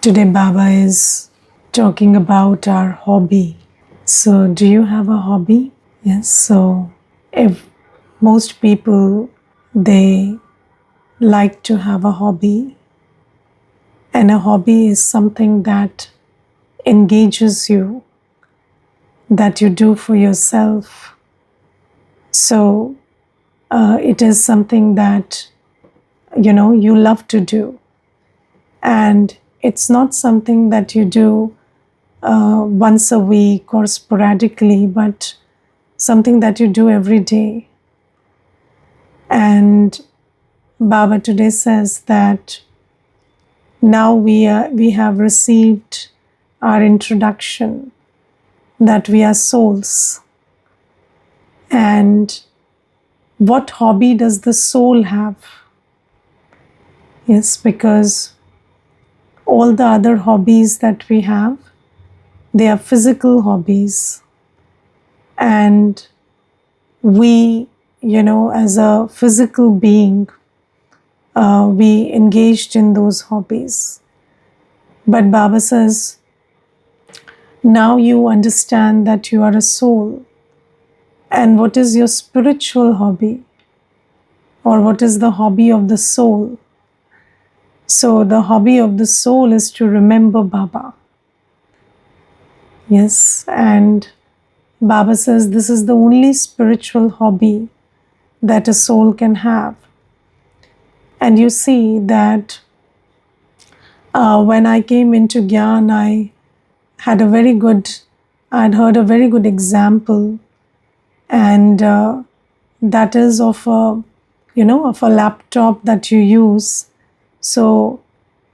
Today, Baba is talking about our hobby. So, do you have a hobby? Yes. So, if most people they like to have a hobby, and a hobby is something that engages you, that you do for yourself. So, it is something that you love to do, and it's not something that you do once a week or sporadically, but something that you do every day. And Baba today says that now we have received our introduction that we are souls. And what hobby does the soul have? Yes, because all the other hobbies that we have, they are physical hobbies. And we, as a physical being, we engaged in those hobbies. But Baba says, now you understand that you are a soul. And what is your spiritual hobby? Or what is the hobby of the soul? So, the hobby of the soul is to remember Baba. Yes, and Baba says this is the only spiritual hobby that a soul can have. And you see that when I came into Gyan, I had I'd heard a very good example, and that is of a laptop that you use. So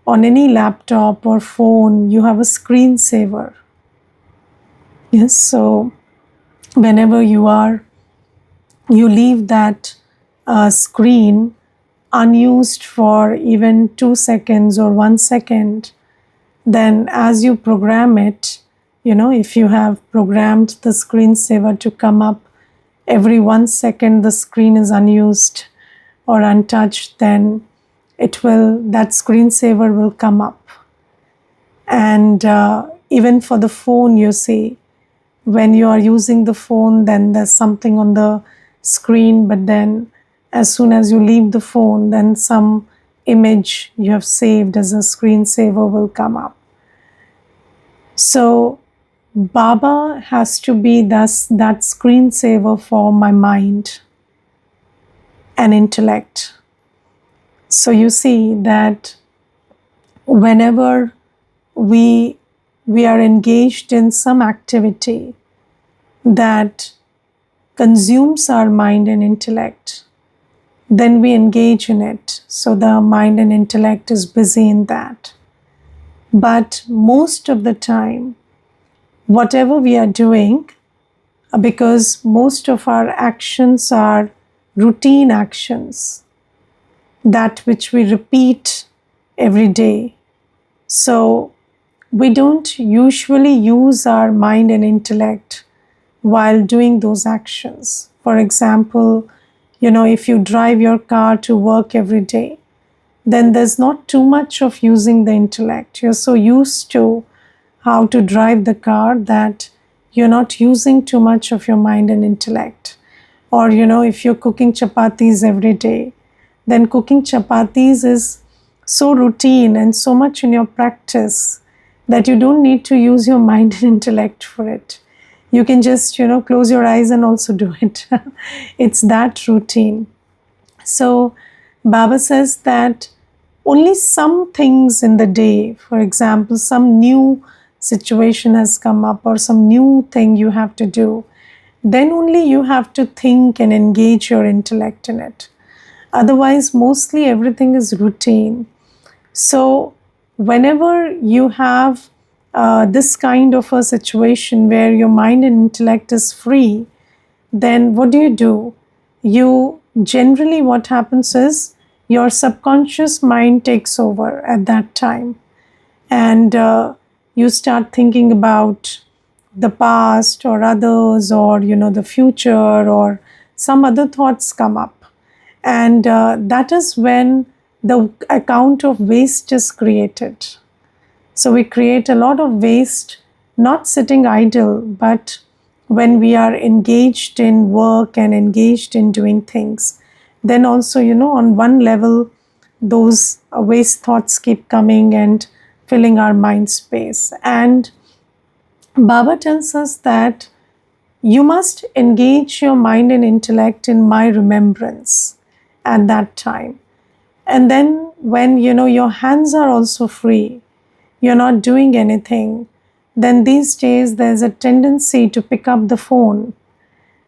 on any laptop or phone, you have a screensaver. Yes, so whenever you leave that screen unused for even 2 seconds or 1 second, then as you program it, if you have programmed the screensaver to come up every 1 second the screen is unused or untouched, then that screensaver will come up. And even for the phone, you see, when you are using the phone, then there's something on the screen, but then as soon as you leave the phone, then some image you have saved as a screensaver will come up. So Baba has to be thus that screensaver for my mind and intellect. So you see that whenever we are engaged in some activity that consumes our mind and intellect, then we engage in it. So the mind and intellect is busy in that. But most of the time, whatever we are doing, because most of our actions are routine actions, that which we repeat every day. So we don't usually use our mind and intellect while doing those actions. For example, if you drive your car to work every day, then there's not too much of using the intellect. You're so used to how to drive the car that you're not using too much of your mind and intellect. Or, if you're cooking chapatis every day, then cooking chapatis is so routine and so much in your practice that you don't need to use your mind and intellect for it. You can just, close your eyes and also do it. It's that routine. So Baba says that only some things in the day, for example, some new situation has come up or some new thing you have to do, then only you have to think and engage your intellect in it. Otherwise, mostly everything is routine. So whenever you have this kind of a situation where your mind and intellect is free, then what do? You generally, what happens is your subconscious mind takes over at that time, and you start thinking about the past or others, or the future, or some other thoughts come up, and that is when the account of waste is created. So we create a lot of waste, not sitting idle, but when we are engaged in work and engaged in doing things, then also, on one level, those waste thoughts keep coming and filling our mind space. And Baba tells us that you must engage your mind and intellect in my remembrance at that time. And then when your hands are also free, you're not doing anything, then these days there's a tendency to pick up the phone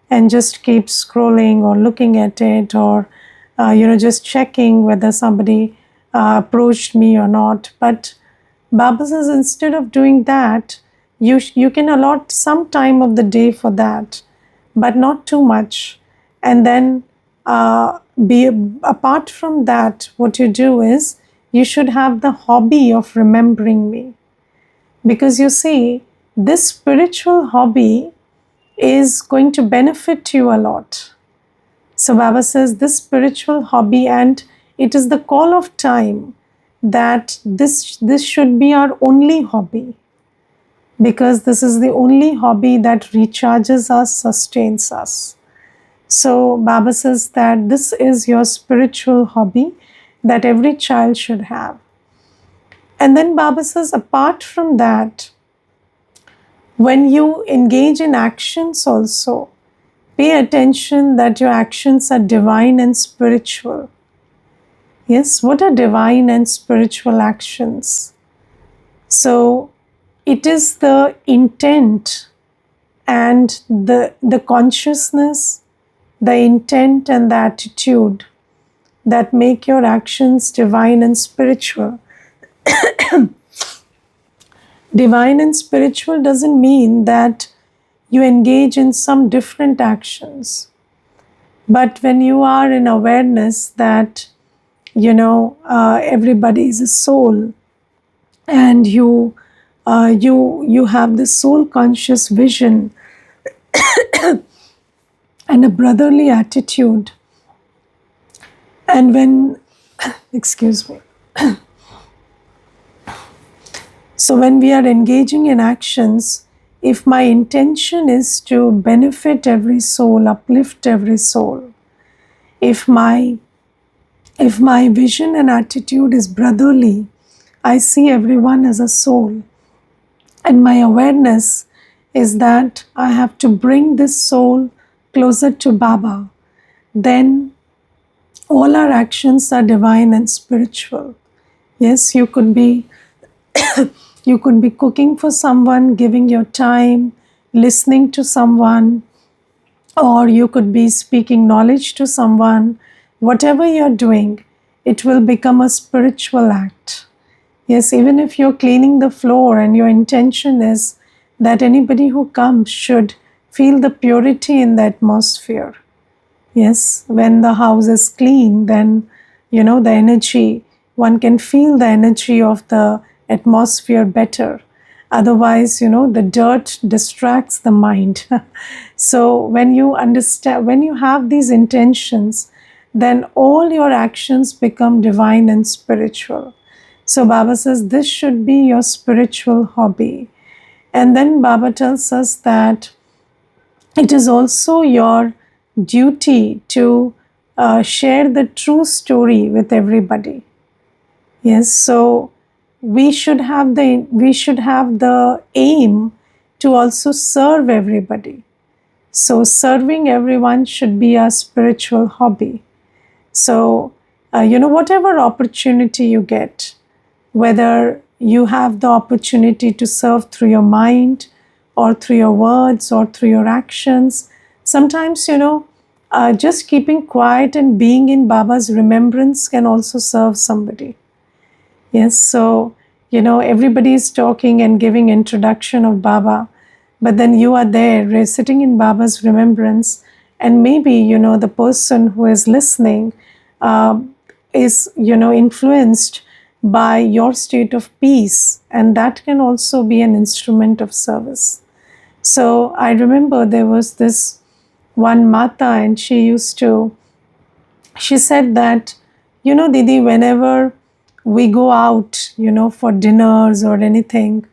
and just keep scrolling or looking at it, or just checking whether somebody approached me or not. But Baba says instead of doing that, you can allot some time of the day for that, but not too much. And then be apart from that, what you do is you should have the hobby of remembering me, because you see, this spiritual hobby is going to benefit you a lot. So Baba says this spiritual hobby, and it is the call of time that this should be our only hobby, because this is the only hobby that recharges us, sustains us. So Baba says that this is your spiritual hobby that every child should have. And then Baba says, apart from that, when you engage in actions also, pay attention that your actions are divine and spiritual. Yes, what are divine and spiritual actions? So it is the intent and the consciousness, the intent and the attitude that make your actions divine and spiritual. Divine and spiritual doesn't mean that you engage in some different actions. But when you are in awareness that, everybody is a soul, and you have this soul conscious vision and a brotherly attitude, and when, excuse me, so when we are engaging in actions, if my intention is to benefit every soul, uplift every soul, if my vision and attitude is brotherly, I see everyone as a soul, and my awareness is that I have to bring this soul closer to Baba, then all our actions are divine and spiritual. Yes, you could be cooking for someone, giving your time, listening to someone, or you could be speaking knowledge to someone. Whatever you're doing, it will become a spiritual act. Yes, even if you're cleaning the floor and your intention is that anybody who comes should feel the purity in the atmosphere. Yes, when the house is clean, then, the energy, one can feel the energy of the atmosphere better. Otherwise, the dirt distracts the mind. So when you understand, when you have these intentions, then all your actions become divine and spiritual. So Baba says this should be your spiritual hobby. And then Baba tells us that it is also your duty to share the true story with everybody. Yes, so we should have the aim to also serve everybody. So serving everyone should be a spiritual hobby. So whatever opportunity you get, whether you have the opportunity to serve through your mind or through your words or through your actions, sometimes just keeping quiet and being in Baba's remembrance can also serve somebody. Yes, so everybody is talking and giving introduction of Baba, but then you are there sitting in Baba's remembrance, and maybe the person who is listening is influenced by your state of peace, and that can also be an instrument of service. So I remember there was this one Mata, and she said that, Didi, whenever we go out, for dinners or anything.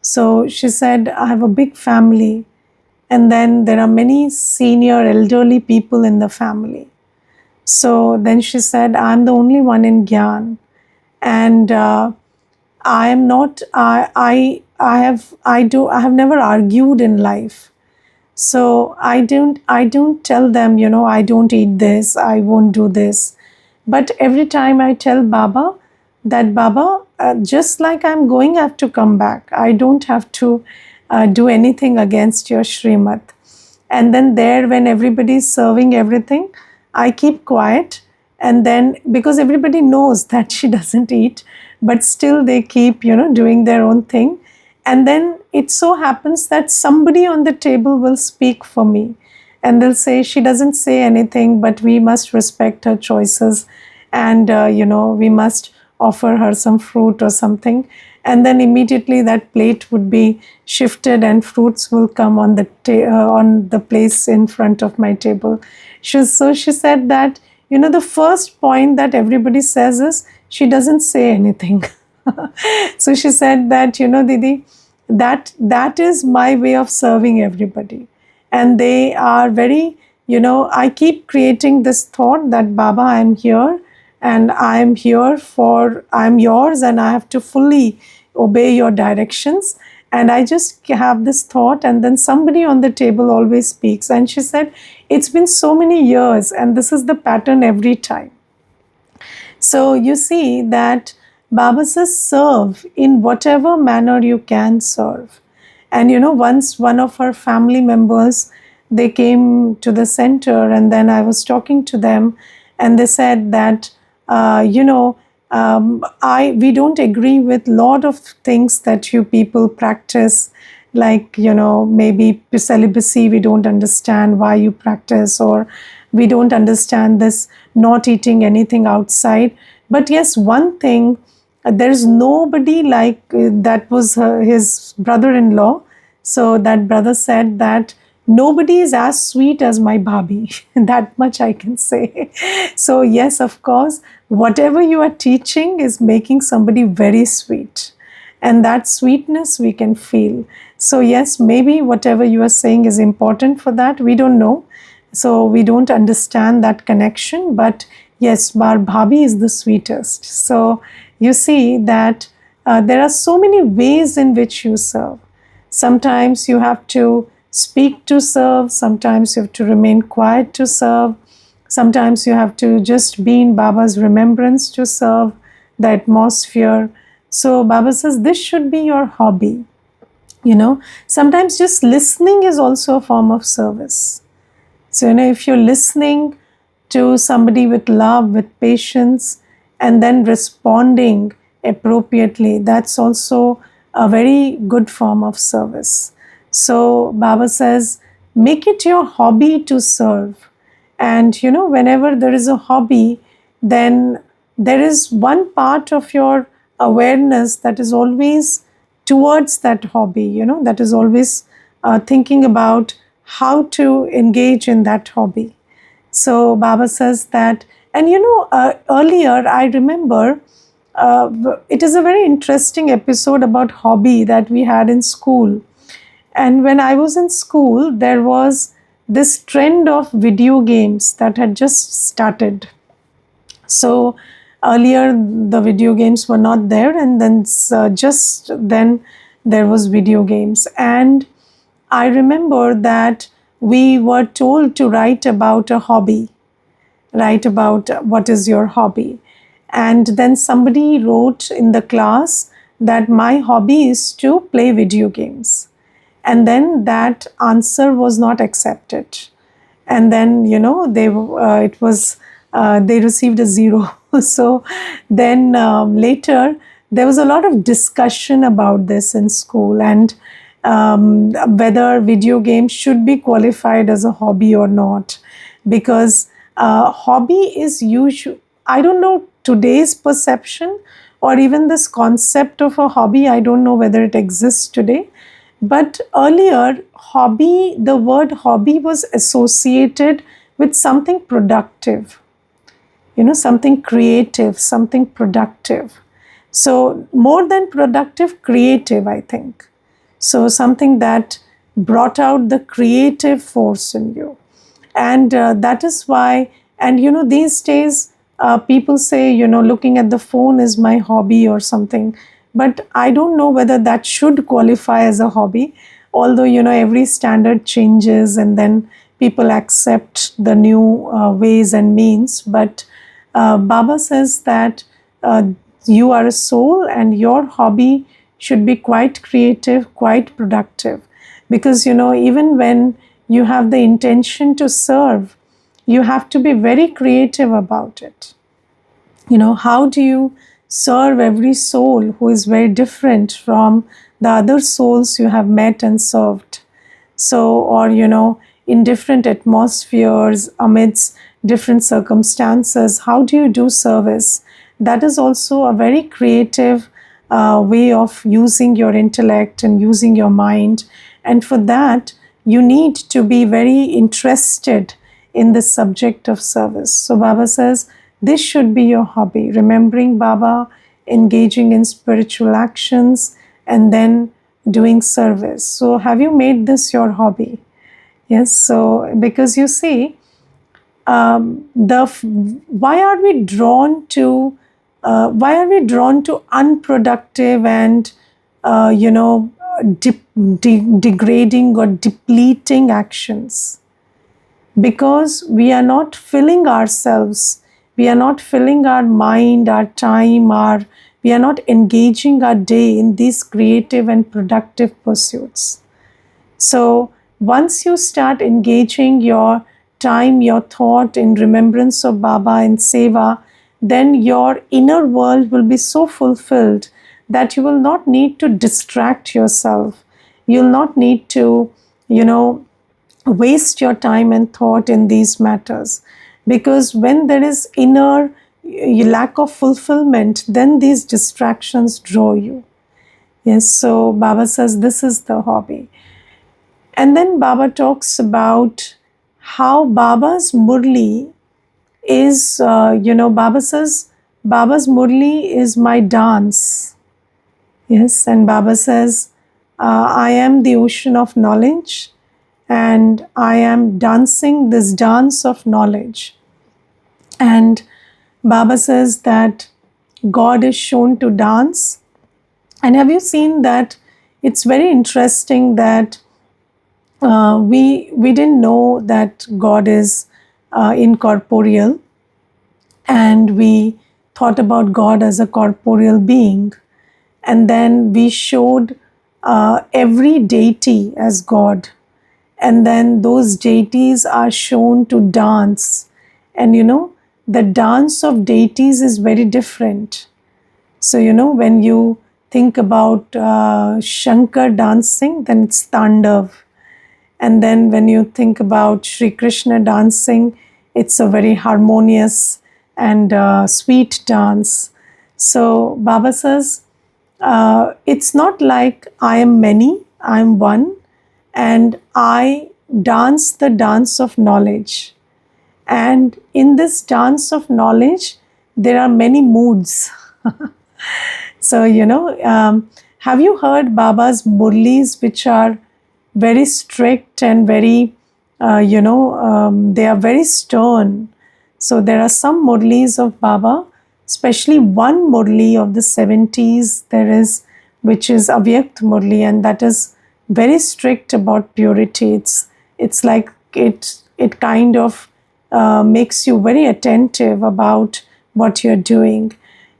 So she said, I have a big family, and then there are many senior elderly people in the family. So then she said, I'm the only one in Gyan, and I am not. I have never argued in life. So I don't tell them, I don't eat this, I won't do this. But every time I tell Baba that, Baba, just like I'm going, I have to come back. I don't have to do anything against your Srimad. And then there, when everybody's serving everything, I keep quiet. And then, because everybody knows that she doesn't eat, but still they keep, doing their own thing. And then it so happens that somebody on the table will speak for me, and they'll say, she doesn't say anything, but we must respect her choices, and we must offer her some fruit or something. And then immediately that plate would be shifted, and fruits will come on on the place in front of my table. So she said that, the first point that everybody says is, she doesn't say anything. So she said that, Didi, that is my way of serving everybody. And they are very, I keep creating this thought that, Baba, I'm here, and I'm here for, I'm yours, and I have to fully obey your directions. And I just have this thought, and then somebody on the table always speaks. And she said, it's been so many years, and this is the pattern every time. So you see that Baba says, serve in whatever manner you can serve. And once one of her family members, they came to the center, and then I was talking to them, and they said that, I we don't agree with a lot of things that you people practice, like, maybe celibacy, we don't understand why you practice, or we don't understand this not eating anything outside. But yes, one thing, there's nobody like, that was his brother-in-law. So that brother said that nobody is as sweet as my bhabhi. That much I can say. So yes, of course, whatever you are teaching is making somebody very sweet, and that sweetness we can feel. So yes, maybe whatever you are saying is important for that, we don't know, so we don't understand that connection. But yes, bar bhabhi is the sweetest. So you see that there are so many ways in which you serve. Sometimes you have to speak to serve, sometimes you have to remain quiet to serve, sometimes you have to just be in Baba's remembrance to serve the atmosphere. So Baba says this should be your hobby. Sometimes just listening is also a form of service. So, if you're listening to somebody with love, with patience, and then responding appropriately, that's also a very good form of service. So, Baba says, make it your hobby to serve. And, whenever there is a hobby, then there is one part of your awareness that is always towards that hobby, that is always thinking about how to engage in that hobby. So Baba says that, and earlier I remember, it is a very interesting episode about hobby that we had in school. And when I was in school, there was this trend of video games that had just started. So earlier the video games were not there, and then just then there was video games. And I remember that we were told to write about a hobby, write about what is your hobby. And then somebody wrote in the class that my hobby is to play video games. And then that answer was not accepted. And then, they received a zero. So then later, there was a lot of discussion about this in school, and whether video games should be qualified as a hobby or not, because hobby is usual. I don't know today's perception, or even this concept of a hobby, I don't know whether it exists today. But earlier, hobby, the word hobby was associated with something productive, something creative, something productive. So, more than productive, creative, I think. So, something that brought out the creative force in you. And that is why, and these days, people say, looking at the phone is my hobby or something. But I don't know whether that should qualify as a hobby. Although, every standard changes and then people accept the new ways and means. But Baba says that you are a soul and your hobby should be quite creative, quite productive. Because, even when you have the intention to serve, you have to be very creative about it. How do you serve every soul who is very different from the other souls you have met and served? So, or in different atmospheres, amidst different circumstances, how do you do service? That is also a very creative way of using your intellect and using your mind. And for that, you need to be very interested in the subject of service. So Baba says this should be your hobby: remembering Baba, engaging in spiritual actions, and then doing service. So have you made this your hobby? Yes. So because you see, the why are we drawn to unproductive and degrading or depleting actions? Because we are not filling ourselves, we are not filling our mind, our time, we are not engaging our day in these creative and productive pursuits. So once you start engaging your time, your thought in remembrance of Baba and Seva, then your inner world will be so fulfilled that you will not need to distract yourself. You'll not need to, waste your time and thought in these matters. Because when there is inner lack of fulfillment, then these distractions draw you. Yes, so Baba says this is the hobby. And then Baba talks about how Baba's Murli is, Baba says, Baba's Murli is my dance. Yes, and Baba says, I am the ocean of knowledge and I am dancing this dance of knowledge. And Baba says that God is shown to dance. And have you seen that? It's very interesting that we didn't know that God is incorporeal, and we thought about God as a corporeal being, and then we showed every deity as God, and then those deities are shown to dance, and the dance of deities is very different. So when you think about Shankar dancing, then it's Tandav. And then when you think about Sri Krishna dancing, it's a very harmonious and sweet dance. So Baba says, it's not like I am many, I am one, and I dance the dance of knowledge. And in this dance of knowledge, there are many moods. So, have you heard Baba's murlis, which are very strict and very, they are very stern. So there are some murlis of Baba, especially one murli of the 70s there is, which is Avyakt Murli, and that is very strict about purity. It's like it kind of makes you very attentive about what you're doing.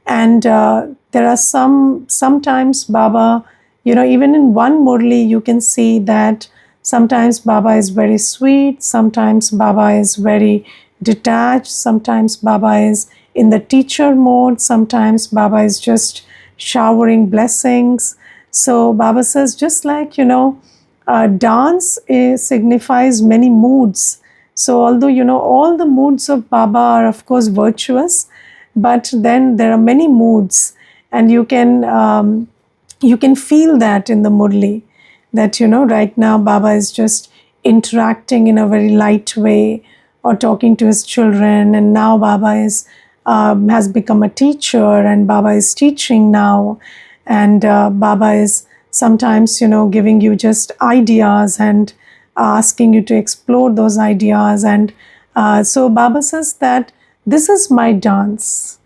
And there are sometimes Baba, even in one murli, you can see that sometimes Baba is very sweet, sometimes Baba is very detached, sometimes Baba is in the teacher mode, sometimes Baba is just showering blessings. So Baba says, just like, dance signifies many moods. So although, all the moods of Baba are, of course, virtuous, but then there are many moods, and you can feel that in the murli, that right now Baba is just interacting in a very light way or talking to his children, and now Baba is has become a teacher, and Baba is teaching now, and Baba is sometimes, giving you just ideas and asking you to explore those ideas. And so Baba says that this is my dance.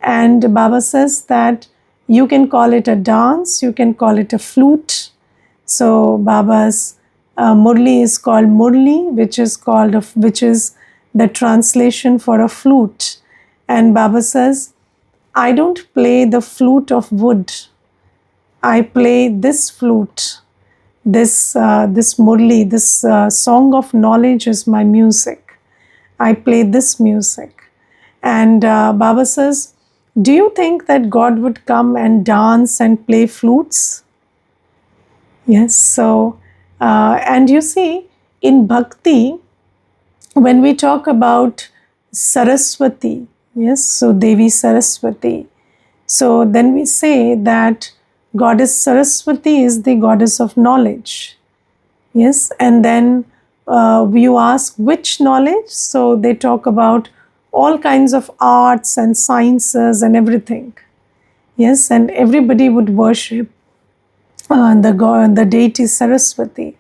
And Baba says that you can call it a dance, you can call it a flute. So Baba's Murli is called Murli, which is the translation for a flute. And Baba says, I don't play the flute of wood. I play this flute, this Murli, this song of knowledge is my music. I play this music. And Baba says, do you think that God would come and dance and play flutes? Yes, so, and you see, in bhakti, when we talk about Saraswati, yes, so Devi Saraswati, so then we say that Goddess Saraswati is the goddess of knowledge. Yes, and then you ask which knowledge, so they talk about all kinds of arts and sciences and everything. Yes, and everybody would worship the deity Saraswati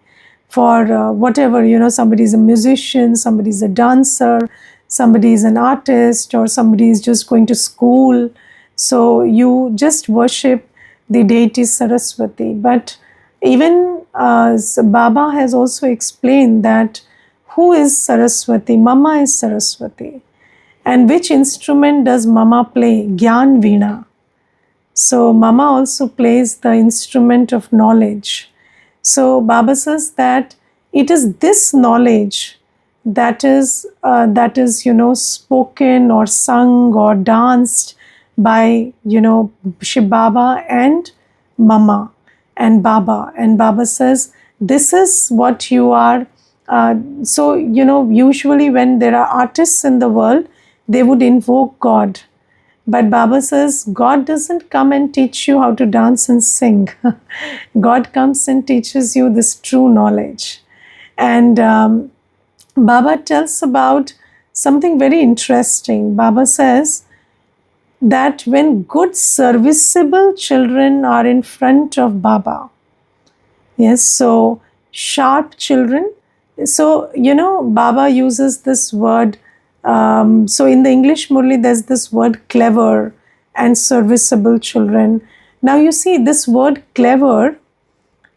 for whatever, somebody is a musician, somebody is a dancer, somebody is an artist, or somebody is just going to school. So you just worship the deity Saraswati. But even Baba has also explained that who is Saraswati? Mama is Saraswati. And which instrument does Mama play? Gyan Veena. So Mama also plays the instrument of knowledge. So Baba says that it is this knowledge that is spoken or sung or danced by Shiv Baba and Mama and Baba. And Baba says this is what you are. So usually when there are artists in the world, they would invoke God. But Baba says, God doesn't come and teach you how to dance and sing. God comes and teaches you this true knowledge. And Baba tells about something very interesting. Baba says that when good, serviceable children are in front of Baba, yes, so sharp children. So, Baba uses this word. So, in the English Murli, there's this word clever and serviceable children. Now, you see, this word clever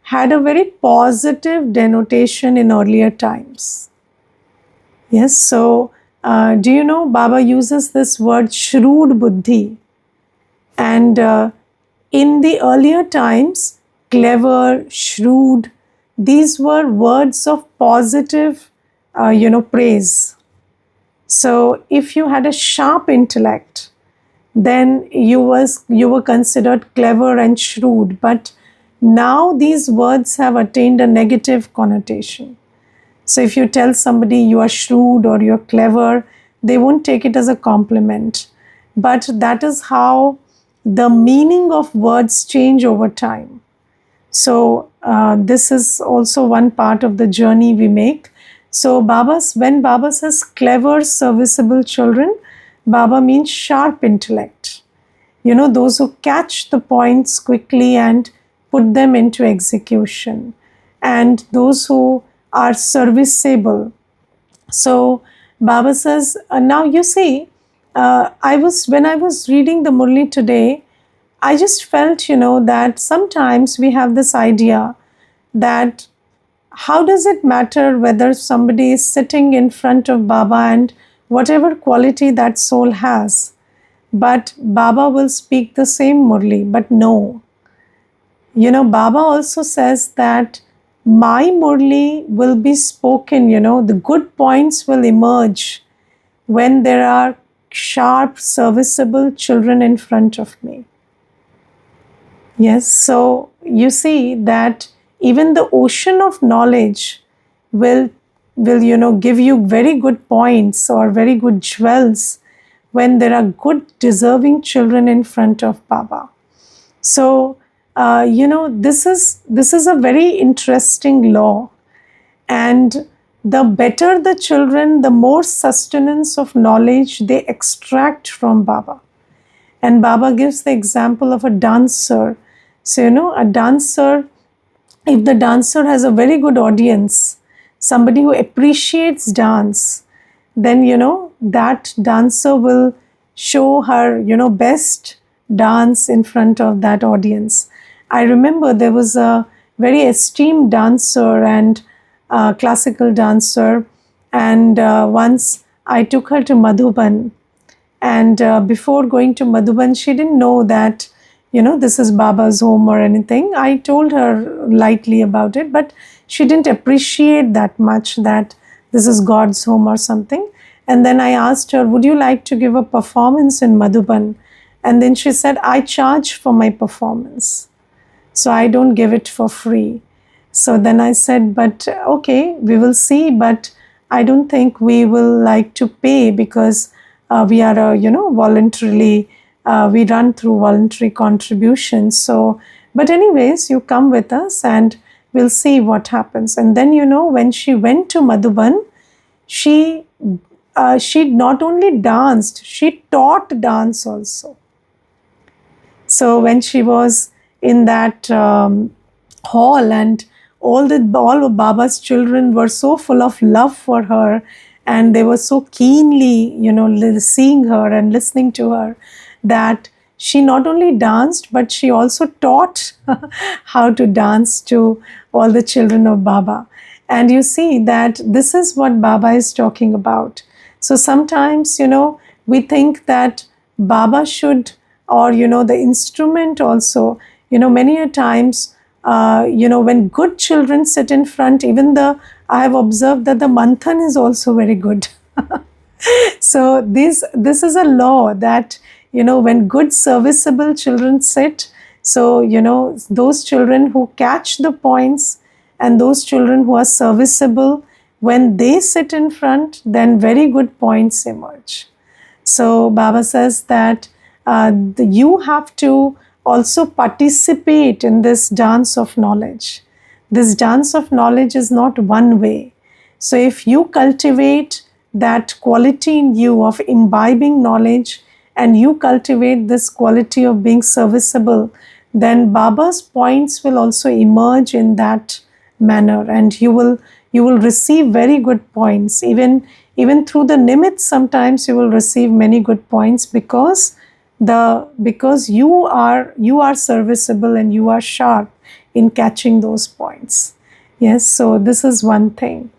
had a very positive denotation in earlier times. Yes, so do you know Baba uses this word shrewd buddhi? And in the earlier times, clever, shrewd, these were words of positive, praise. So if you had a sharp intellect, then you were considered clever and shrewd. But now these words have attained a negative connotation. So if you tell somebody you are shrewd or you're clever, they won't take it as a compliment. But that is how the meaning of words change over time. So this is also one part of the journey we make. So when Baba says clever, serviceable children, Baba means sharp intellect. Those who catch the points quickly and put them into execution. And those who are serviceable. So Baba says, now you see, when I was reading the Murli today, I just felt, that sometimes we have this idea that how does it matter whether somebody is sitting in front of Baba and whatever quality that soul has, but Baba will speak the same Murli. But no, Baba also says that my Murli will be spoken, the good points will emerge when there are sharp, serviceable children in front of me. Yes, so you see that even the ocean of knowledge will give you very good points or very good jewels when there are good, deserving children in front of Baba. So this is a very interesting law, and the better the children, the more sustenance of knowledge they extract from Baba. And Baba gives the example of a dancer. So, a dancer, if the dancer has a very good audience, somebody who appreciates dance, then, that dancer will show her, best dance in front of that audience. I remember there was a very esteemed dancer and classical dancer, and once I took her to Madhuban, and before going to Madhuban, she didn't know that, this is Baba's home or anything. I told her lightly about it, but she didn't appreciate that much that this is God's home or something. And then I asked her, would you like to give a performance in Madhuban? And then she said, I charge for my performance, so I don't give it for free. So then I said, but okay, we will see, but I don't think we will like to pay, because we are, voluntarily, we run through voluntary contributions. So, but anyways, you come with us and we'll see what happens. And then, when she went to Madhuban, she not only danced, she taught dance also. So when she was in that hall, and all of Baba's children were so full of love for her, and they were so keenly, seeing her and listening to her, that she not only danced, but she also taught how to dance to all the children of Baba. And you see that this is what Baba is talking about. So sometimes, we think that Baba should, or, the instrument also, many a times, when good children sit in front, even I have observed that the manthan is also very good. So this is a law that, when good serviceable children sit, so, those children who catch the points and those children who are serviceable, when they sit in front, then very good points emerge. So Baba says that you have to also participate in this dance of knowledge. This dance of knowledge is not one way. So if you cultivate that quality in you of imbibing knowledge, and you cultivate this quality of being serviceable, then Baba's points will also emerge in that manner, and you will receive very good points. Even through the nimits, sometimes you will receive many good points, because you are serviceable and you are sharp in catching those points. Yes, so this is one thing.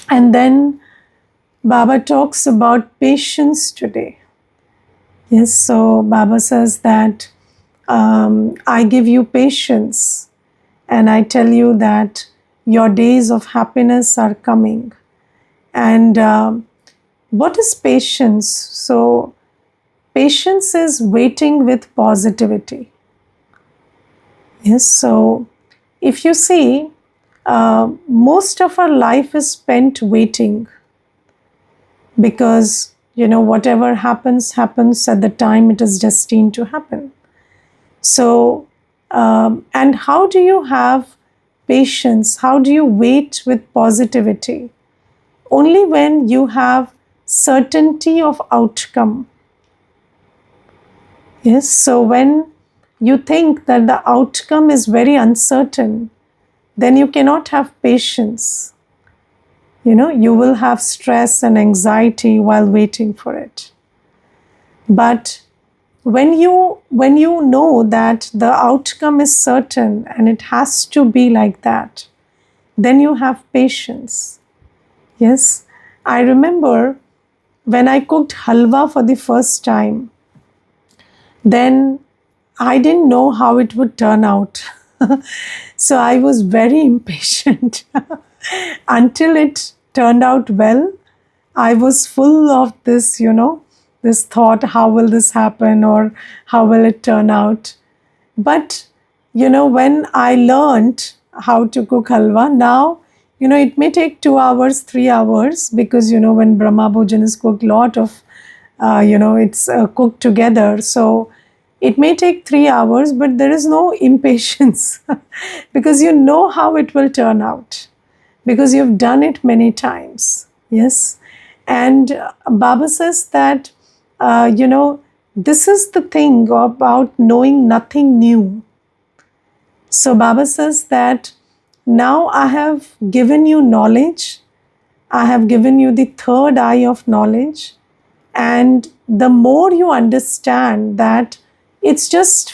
And then Baba talks about patience today. Yes, so Baba says that I give you patience, and I tell you that your days of happiness are coming. And what is patience? So patience is waiting with positivity. Yes, so if you see, most of our life is spent waiting, because whatever happens at the time it is destined to happen. So and how do you have patience? How do you wait with positivity? Only when you have certainty of outcome. Yes, so when you think that the outcome is very uncertain, then you cannot have patience. You will have stress and anxiety while waiting for it. But when you know that the outcome is certain and it has to be like that, then you have patience. Yes, I remember when I cooked halwa for the first time, then I didn't know how it would turn out. So I was very impatient. Until it turned out well, I was full of this, this thought, how will this happen, or how will it turn out? But, when I learned how to cook halwa, now, it may take 2 hours, 3 hours, because, when Brahma Bhojan is cooked, lot of, it's cooked together. So it may take 3 hours, but there is no impatience because you know how it will turn out. because you've done it many times. Yes. And Baba says that, this is the thing about knowing nothing new. So Baba says that now I have given you knowledge, I have given you the third eye of knowledge, and the more you understand that it's just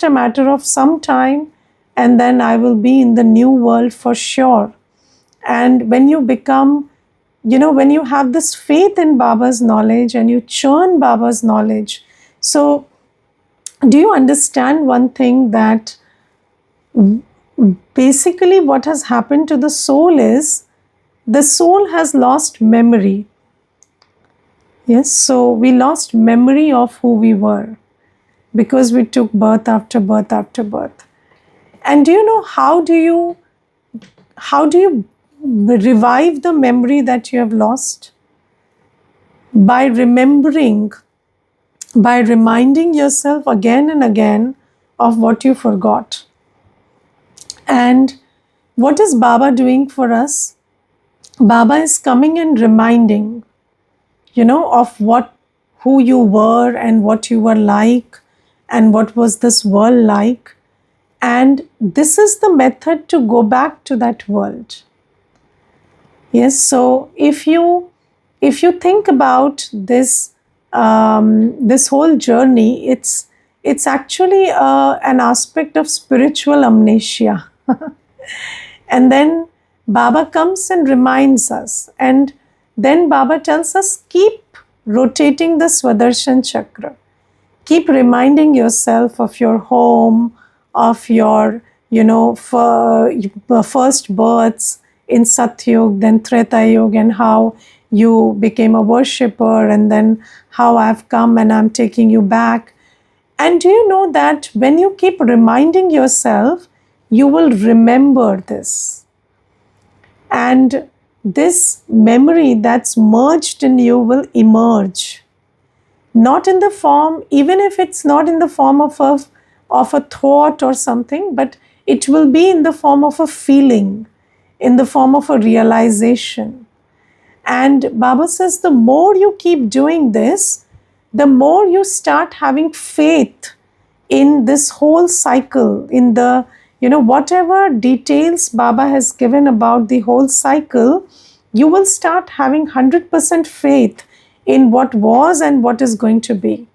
a matter of some time, and then I will be in the new world for sure. And when you become, when you have this faith in Baba's knowledge and you churn Baba's knowledge, so do you understand one thing, that basically what has happened to the soul is the soul has lost memory. Yes, so we lost memory of who we were because we took birth after birth after birth. And do you know how do you revive the memory that you have lost? By remembering, by reminding yourself again and again of what you forgot. And what is Baba doing for us? Baba is coming and reminding, of who you were and what you were like and what was this world like. And this is the method to go back to that world. Yes, so if you think about this this whole journey, it's actually an aspect of spiritual amnesia. And then Baba comes and reminds us, and then Baba tells us, keep rotating the Swadershan Chakra. Keep reminding yourself of your home, of your, first births in Satyug, then Treta Yuga, and how you became a worshipper, and then how I've come and I'm taking you back. And do you know that when you keep reminding yourself, you will remember this. And this memory that's merged in you will emerge. Not in the form, even if it's not in the form of a thought or something, but it will be in the form of a feeling, in the form of a realization. And Baba says the more you keep doing this, the more you start having faith in this whole cycle, in the, whatever details Baba has given about the whole cycle, you will start having 100% faith in what was and what is going to be.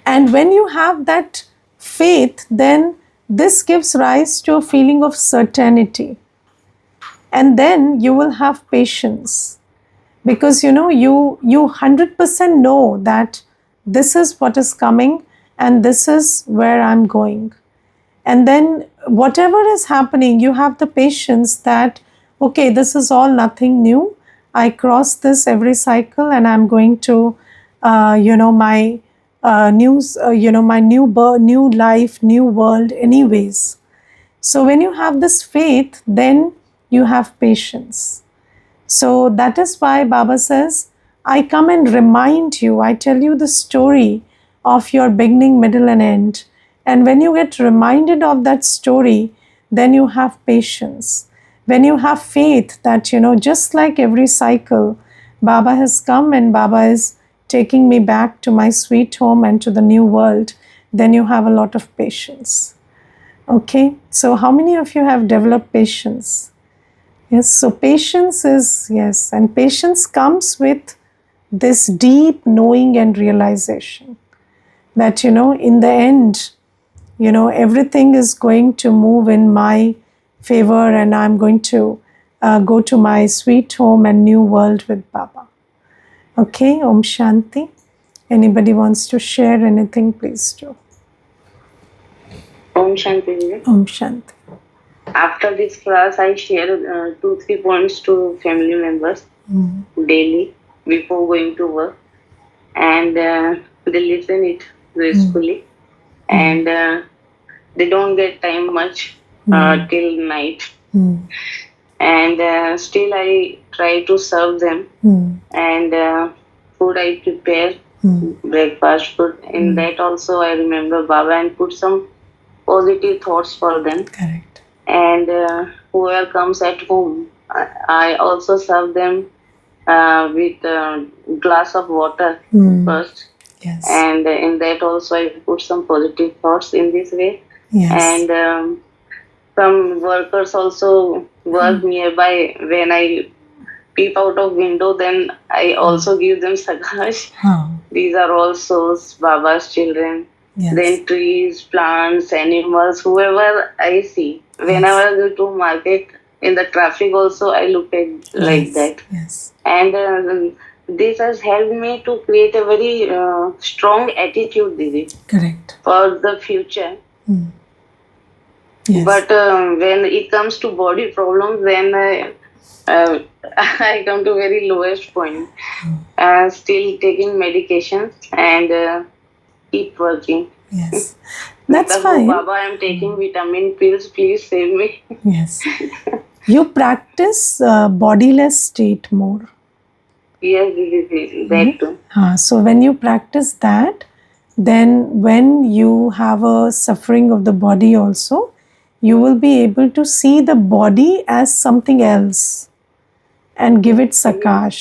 And when you have that faith, then this gives rise to a feeling of certainty. And then you will have patience, because you 100% know that this is what is coming and this is where I'm going. And then whatever is happening, you have the patience that, okay, this is all nothing new. I cross this every cycle and I'm going to, my my new life, new world anyways. So when you have this faith, then you have patience. So that is why Baba says, I come and remind you, I tell you the story of your beginning, middle and end. And when you get reminded of that story, then you have patience. When you have faith that, just like every cycle, Baba has come and Baba is taking me back to my sweet home and to the new world, then you have a lot of patience. Okay, so how many of you have developed patience? Yes, so patience is, yes, and patience comes with this deep knowing and realization that, in the end, everything is going to move in my favor and I'm going to go to my sweet home and new world with Baba. Okay, Om Shanti. Anybody wants to share anything, please do. Om Shanti. Om Shanti. After this class, I share 2-3 points to family members daily before going to work, and they listen it gracefully, and they don't get time much till night, and still I try to serve them, and food I prepare, breakfast food. In that also I remember Baba and put some positive thoughts for them. Correct. and whoever comes at home, I also serve them with a glass of water first, Yes. and in that also I put some positive thoughts in this way. Yes. And some workers also work nearby. When I peep out of window, then I also give them sagash. Huh. These are all souls, Baba's children. Yes. Then trees, plants, animals, whoever I see. Whenever Yes. I go to market, in the traffic also, I look at like Yes. that. Yes. And this has helped me to create a very strong attitude, Didi, Correct. for the future. Yes. But when it comes to body problems, then uh, I come to very lowest point. Still taking medications and keep working. Yes. With That's the hope, fine. Baba, I'm taking vitamin pills. Please save me. Yes. You practice bodiless state more. Yes, this, Yeah. that too. So when you practice that, then when you have a suffering of the body also, you will be able to see the body as something else and give it Yes, sakash.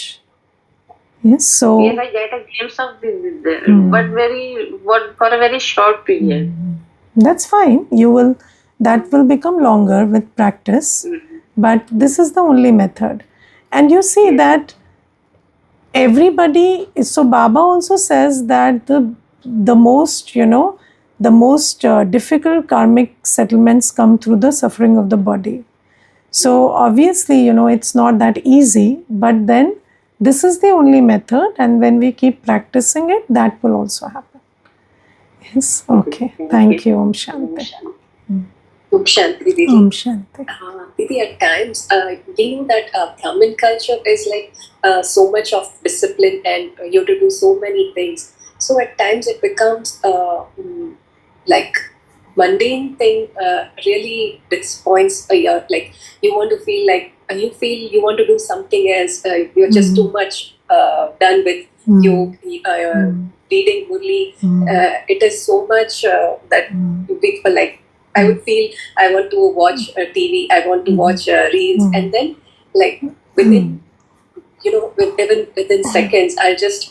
Yes. yes, So I get a glimpse of this, but very what for a very short period. that's fine. You will that will become longer with practice, Mhm. but this is the only method. And you see Yes, that everybody, so Baba also says that the most, the most difficult karmic settlements come through the suffering of the body. So obviously, it's not that easy, but then this is the only method, and when we keep practicing it, that will also happen. Yes. Okay. thank Thank you. you. Om Shanti. Om Shanti, Didi. Om Shanti. Didi, at times, you know that Brahmin culture is like so much of discipline and you have to do so many things. So at times it becomes like mundane thing really disappoints like you want to feel like you feel you want to do something else. You're just too much done with yoga, reading Murli. It is so much that people like I would feel I want to watch TV, I want to watch reels, and then like within even within seconds, I'll just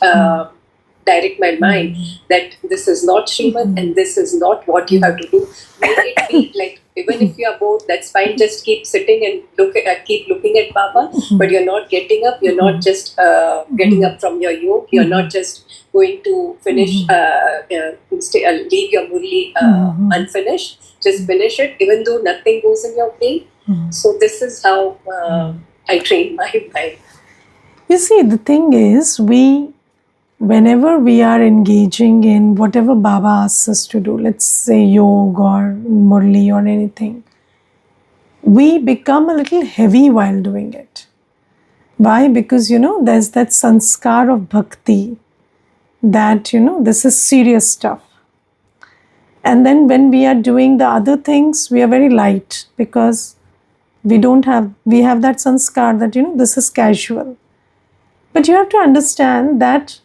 direct my mind that this is not Srimad and this is not what you have to do. Make it be like even if you are bored, that's fine. Just keep sitting and keep looking at Baba, but you're not getting up. You're not just getting up from your yoga. You're not just going to finish, leave your murli unfinished. Just finish it, even though nothing goes in your brain. So this is how I train my mind. You see, the thing is, whenever we are engaging in whatever Baba asks us to do, let's say yoga or murli or anything, we become a little heavy while doing it. Why? Because, there's that sanskar of bhakti that, this is serious stuff. And then when we are doing the other things, we are very light because we have that sanskar that, this is casual. But you have to understand that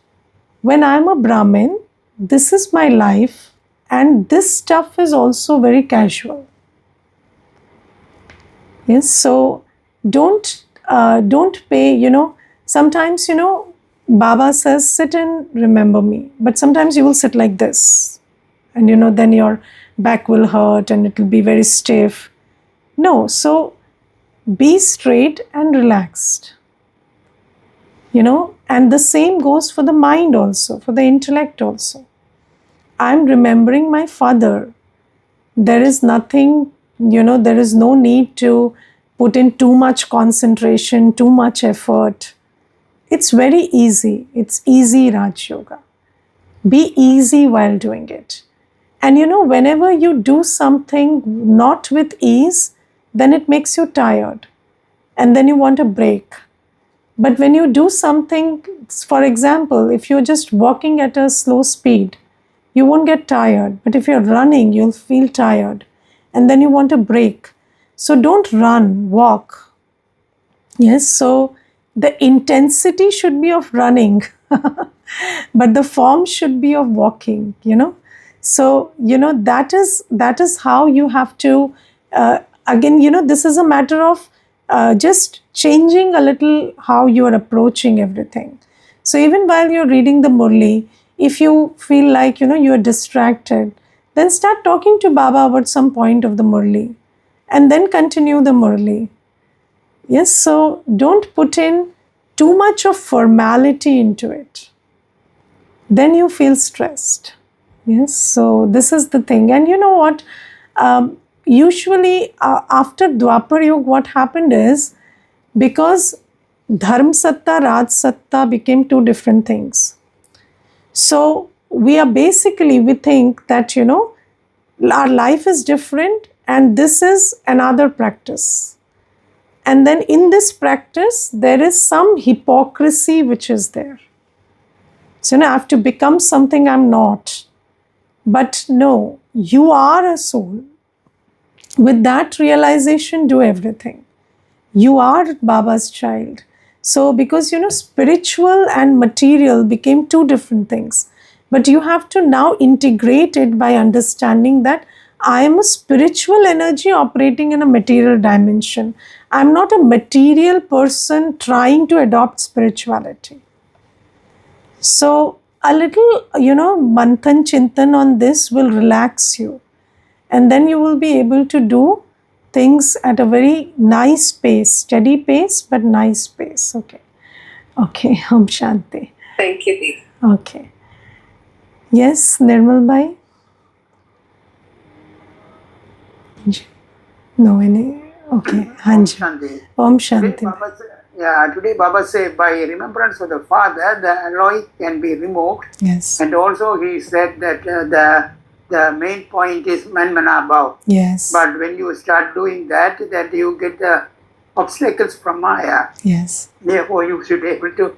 when I'm a Brahmin, this is my life, and this stuff is also very casual. Yes, so don't pay. Sometimes Baba says sit and remember me, but sometimes you will sit like this, and then your back will hurt and it will be very stiff. No, so be straight and relaxed. And the same goes for the mind also, for the intellect also. I'm remembering my father. There is nothing, there is no need to put in too much concentration, too much effort. It's very easy. It's easy Raj Yoga. Be easy while doing it. And whenever you do something not with ease, then it makes you tired. And then you want a break. But when you do something, for example, if you're just walking at a slow speed, you won't get tired. But if you're running, you'll feel tired. And then you want a break. So don't run, walk. Yes, so the intensity should be of running, but the form should be of walking. So that is how you have to again, this is a matter of just changing a little how you are approaching everything. So even while you're reading the Murli, if you feel like, you are distracted, then start talking to Baba about some point of the Murli and then continue the Murli. Yes, so don't put in too much of formality into it. Then you feel stressed. Yes, so this is the thing. And you know what? Usually after Dwapar Yuga, what happened is, because Dharm Satta, Raj Satta became two different things. So we think that, our life is different and this is another practice. And then in this practice, there is some hypocrisy which is there. So, I have to become something I'm not. But no, you are a soul. With that realization, do everything. You are Baba's child. So, because, spiritual and material became two different things. But you have to now integrate it by understanding that I am a spiritual energy operating in a material dimension. I'm not a material person trying to adopt spirituality. So a little, manthan chintan on this will relax you. And then you will be able to do things at a very nice pace, steady pace, but nice pace. Okay. Okay, Om Shanti. Thank you, Dee. Okay. Yes, Nirmal Bhai? No, any? Okay. Hanji. Shanti. Om Today Shanti. Baba today Baba said by remembrance of the father, the alloy can be removed. Yes. And also he said that the main point is manmana bhav. Yes. But when you start doing that you get the obstacles from Maya. Yes. Therefore you should be able to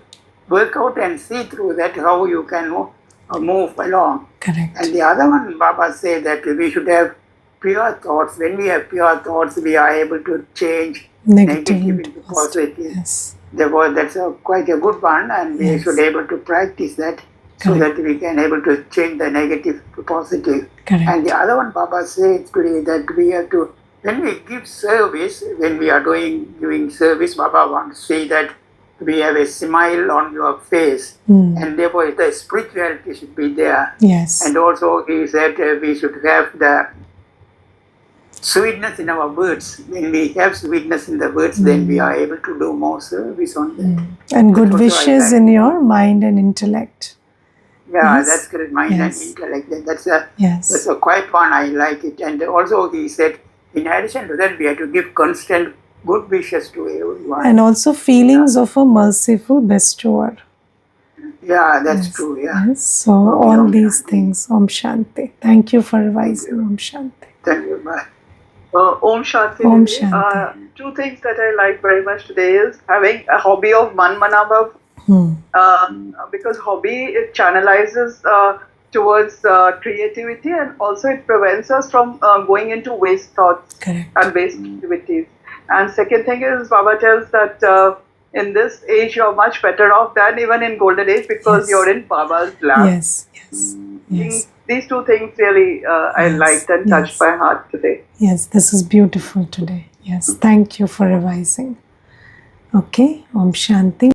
work out and see through that how you can move along. Correct. And the other one, Baba said that we should have pure thoughts. When we have pure thoughts, we are able to change negative into positive. Yes. Therefore, that's quite a good one, and we should be able to practice that so that we can able to change the negative to positive. Correct. And the other one, Baba said today that we have to, when we give service, when we are giving service, Baba wants to say that we have a smile on your face, and therefore the spirituality should be there. Yes. And also he said we should have the sweetness in our words. When we have sweetness in the words, then we are able to do more service on that. And good wishes in your mind and intellect. Yeah, Yes. that's correct. Mind Yes. and intellect. That's Yes. a quite one. I like it. And also he said, in addition to that, we have to give constant good wishes to everyone. And also feelings of a merciful bestower. Yeah, that's Yes. true. Yeah. Yes. So all these things. Om Shanti. Thank you for revising. Om Shanti. Thank you. Bye. Om Shanti. Om Devi. Shanti. Two things that I like very much today is having a hobby of Manmanabhav. Because hobby, it channelizes towards creativity, and also it prevents us from going into waste thoughts. Correct. And waste activities. And second thing is, Baba tells that in this age you're much better off than even in golden age because Yes. you're in Baba's lab. Yes. Yes. Yes. These two things really I Yes. liked and touched Yes. my heart today. Yes, this is beautiful today. Yes, thank you for revising. Okay, Om Shanti.